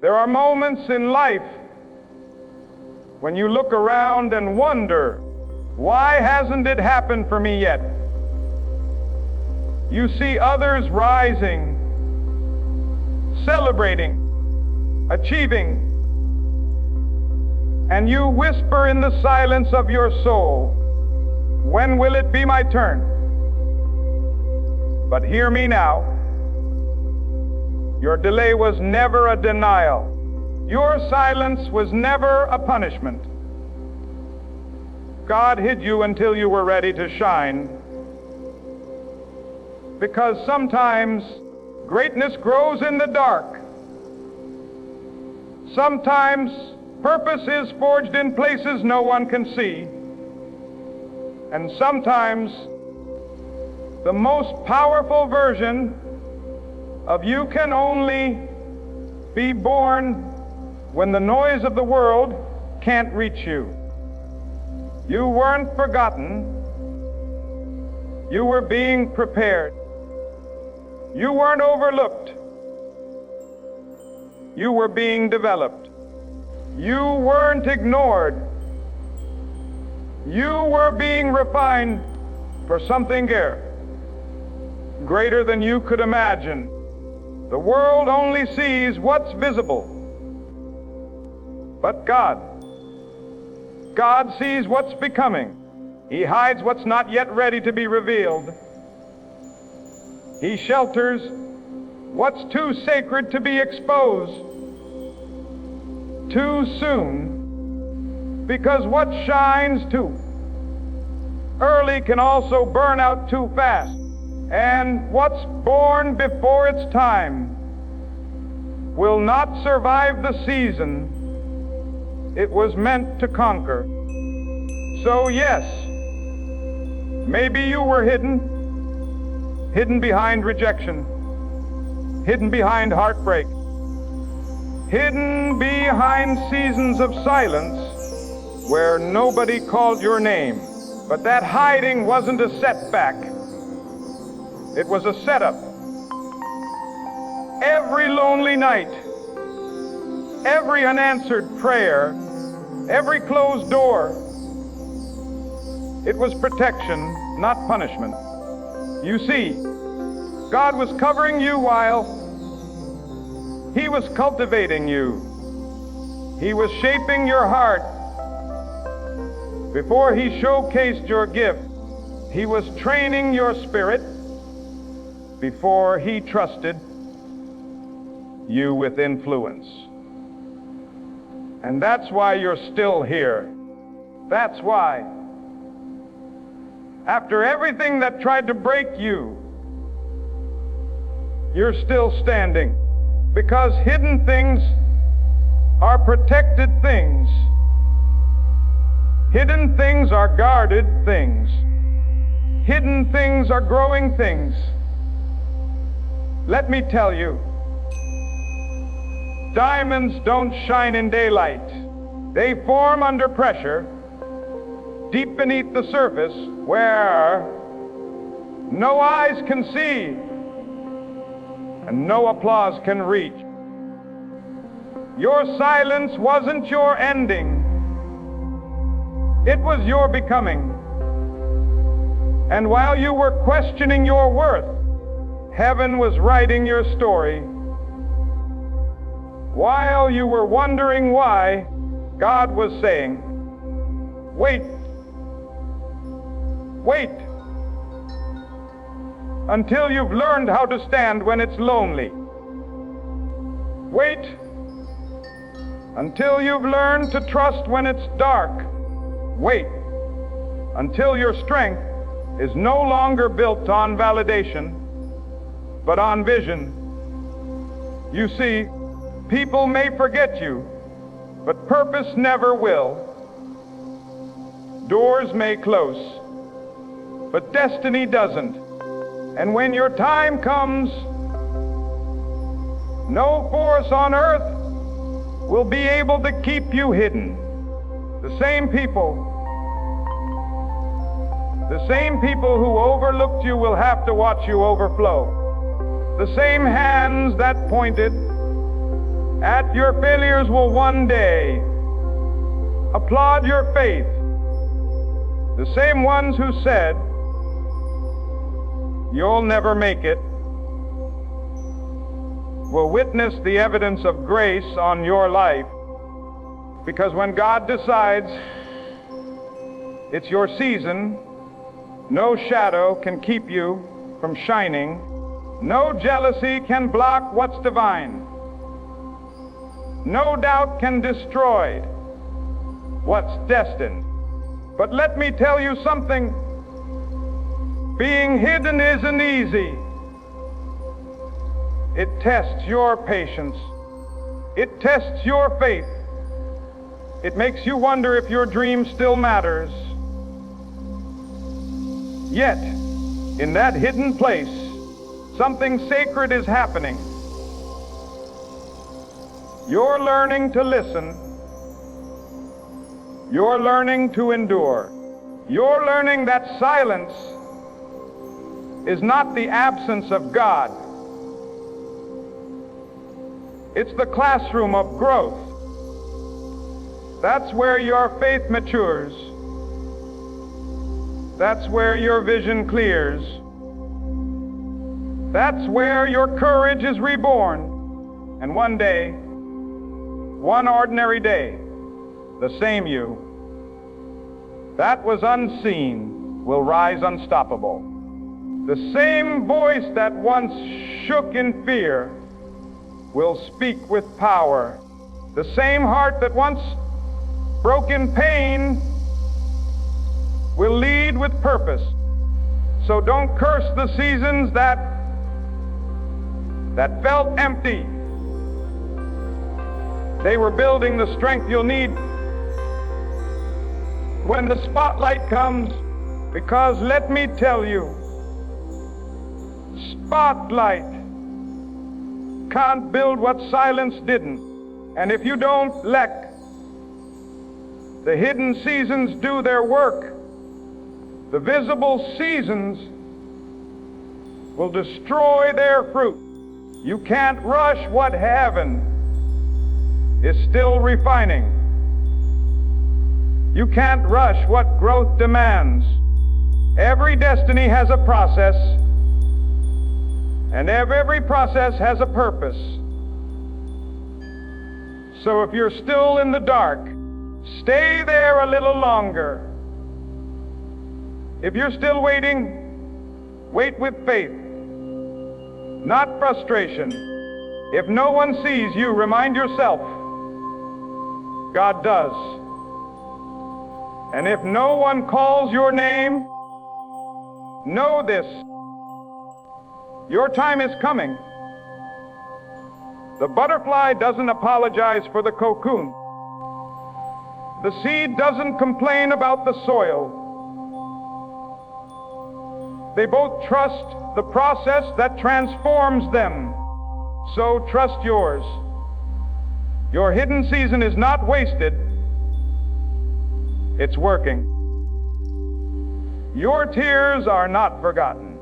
There are moments in life when you look around and wonder, why hasn't it happened for me yet? You see others rising, celebrating, achieving, and you whisper in the silence of your soul, when will it be my turn? But hear me now. Your delay was never a denial. Your silence was never a punishment. God hid you until you were ready to shine. Because sometimes greatness grows in the dark. Sometimes purpose is forged in places no one can see. And sometimes the most powerful version of you can only be born when the noise of the world can't reach you. You weren't forgotten. You were being prepared. You weren't overlooked. You were being developed. You weren't ignored. You were being refined for something greater than you could imagine. The world only sees what's visible. But God sees what's becoming. He hides what's not yet ready to be revealed. He shelters what's too sacred to be exposed too soon, because what shines too early can also burn out too fast. And what's born before its time will not survive the season it was meant to conquer. So yes, maybe you were hidden behind rejection, hidden behind heartbreak, hidden behind seasons of silence where nobody called your name. But that hiding wasn't a setback. It was a setup. Every lonely night, every unanswered prayer, every closed door, it was protection, not punishment. You see, God was covering you while He was cultivating you. He was shaping your heart. Before He showcased your gift, He was training your spirit. Before He trusted you with influence. And that's why you're still here. That's why. After everything that tried to break you, you're still standing. Because hidden things are protected things. Hidden things are guarded things. Hidden things are growing things. Let me tell you, diamonds don't shine in daylight. They form under pressure, deep beneath the surface, where no eyes can see and no applause can reach. Your silence wasn't your ending. It was your becoming. And while you were questioning your worth, Heaven was writing your story. While you were wondering why, God was saying, wait, wait, until you've learned how to stand when it's lonely. Wait until you've learned to trust when it's dark. Wait until your strength is no longer built on validation, but on vision. You see, people may forget you, but purpose never will. Doors may close, but destiny doesn't. And when your time comes, no force on earth will be able to keep you hidden. The same people who overlooked you will have to watch you overflow. The same hands that pointed at your failures will one day applaud your faith. The same ones who said, "You'll never make it," will witness the evidence of grace on your life, because when God decides it's your season, no shadow can keep you from shining. No jealousy can block what's divine. No doubt can destroy what's destined. But let me tell you something. Being hidden isn't easy. It tests your patience. It tests your faith. It makes you wonder if your dream still matters. Yet, in that hidden place, something sacred is happening. You're learning to listen. You're learning to endure. You're learning that silence is not the absence of God. It's the classroom of growth. That's where your faith matures. That's where your vision clears. That's where your courage is reborn. And one day, one ordinary day, the same you that was unseen will rise unstoppable. The same voice that once shook in fear will speak with power. The same heart that once broke in pain will lead with purpose. So don't curse the seasons that felt empty. They were building the strength you'll need when the spotlight comes, because let me tell you, spotlight can't build what silence didn't. And if you don't let the hidden seasons do their work, the visible seasons will destroy their fruit. You can't rush what heaven is still refining. You can't rush what growth demands. Every destiny has a process, and every process has a purpose. So if you're still in the dark, stay there a little longer. If you're still waiting, wait with faith, not frustration. If no one sees you, remind yourself, God does. And if no one calls your name, know this, your time is coming. The butterfly doesn't apologize for the cocoon. The seed doesn't complain about the soil. They both trust the process that transforms them. So trust yours. Your hidden season is not wasted. It's working. Your tears are not forgotten.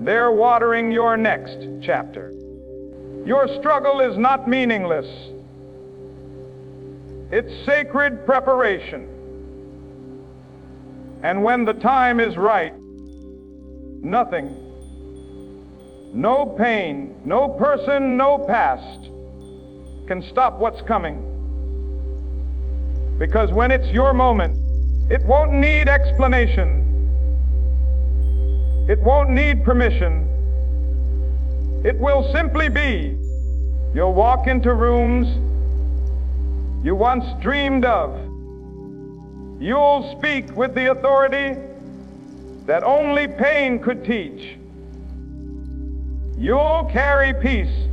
They're watering your next chapter. Your struggle is not meaningless. It's sacred preparation. And when the time is right, nothing, no pain, no person, no past can stop what's coming. Because when it's your moment, it won't need explanation. It won't need permission. It will simply be. You'll walk into rooms you once dreamed of. You'll speak with the authority that only pain could teach. You'll carry peace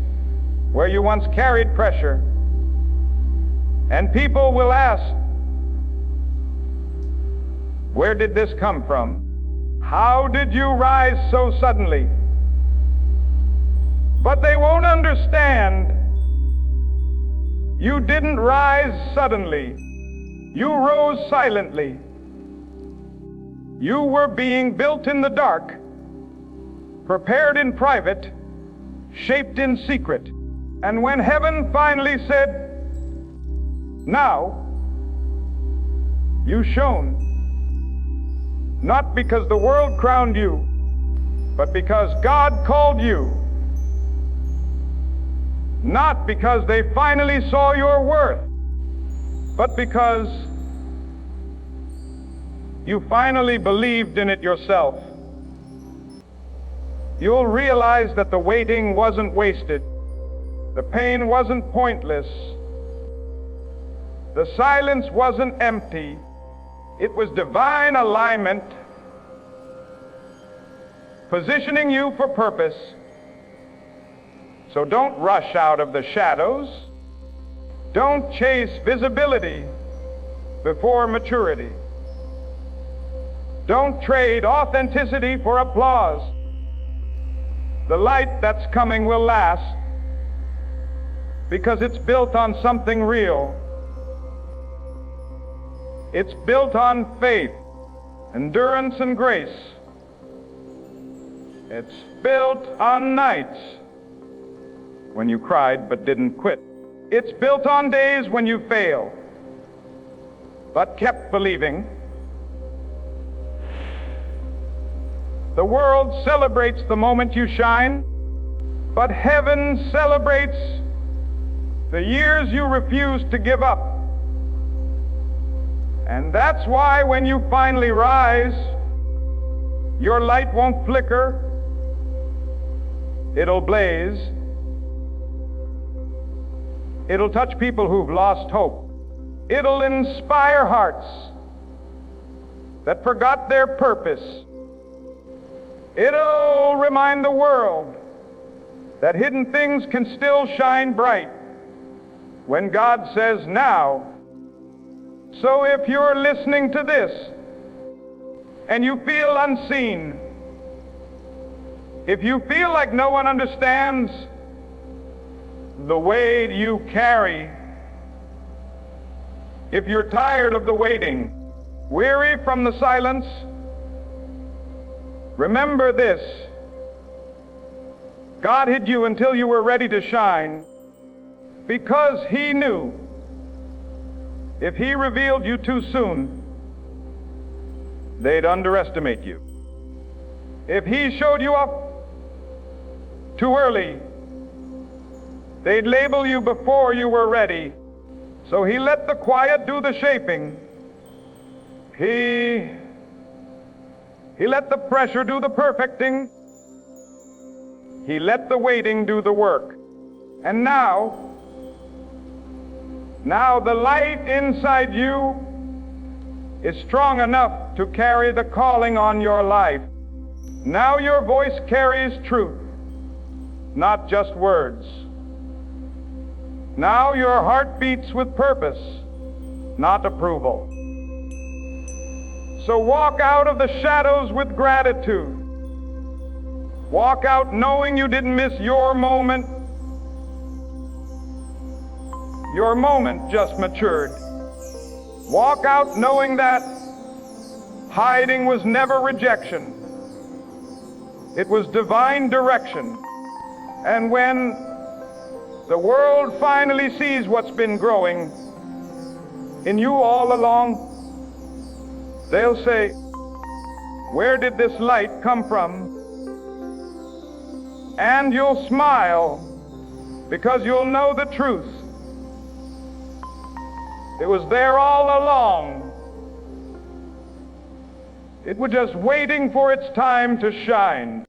where you once carried pressure. And people will ask, where did this come from? How did you rise so suddenly? But they won't understand. You didn't rise suddenly. You rose silently. You were being built in the dark, prepared in private, shaped in secret. And when heaven finally said, "Now," you shone. Not because the world crowned you, but because God called you. Not because they finally saw your worth, but because you finally believed in it yourself. You'll realize that the waiting wasn't wasted. The pain wasn't pointless. The silence wasn't empty. It was divine alignment, positioning you for purpose. So don't rush out of the shadows. Don't chase visibility before maturity. Don't trade authenticity for applause. The light that's coming will last because it's built on something real. It's built on faith, endurance, and grace. It's built on nights when you cried but didn't quit. It's built on days when you failed but kept believing. The world celebrates the moment you shine, but heaven celebrates the years you refuse to give up. And that's why when you finally rise, your light won't flicker, it'll blaze. It'll touch people who've lost hope. It'll inspire hearts that forgot their purpose. It'll remind the world that hidden things can still shine bright when God says now. So if you're listening to this and you feel unseen, if you feel like no one understands the weight you carry, if you're tired of the waiting, weary from the silence, remember this: God hid you until you were ready to shine because He knew if He revealed you too soon, they'd underestimate you. If He showed you up too early, they'd label you before you were ready. So He let the quiet do the shaping. He let the pressure do the perfecting. He let the waiting do the work. And now the light inside you is strong enough to carry the calling on your life. Now your voice carries truth, not just words. Now your heart beats with purpose, not approval. So walk out of the shadows with gratitude. Walk out knowing you didn't miss your moment. Your moment just matured. Walk out knowing that hiding was never rejection. It was divine direction. And when the world finally sees what's been growing in you all along, they'll say, "Where did this light come from?" And you'll smile because you'll know the truth. It was there all along. It was just waiting for its time to shine.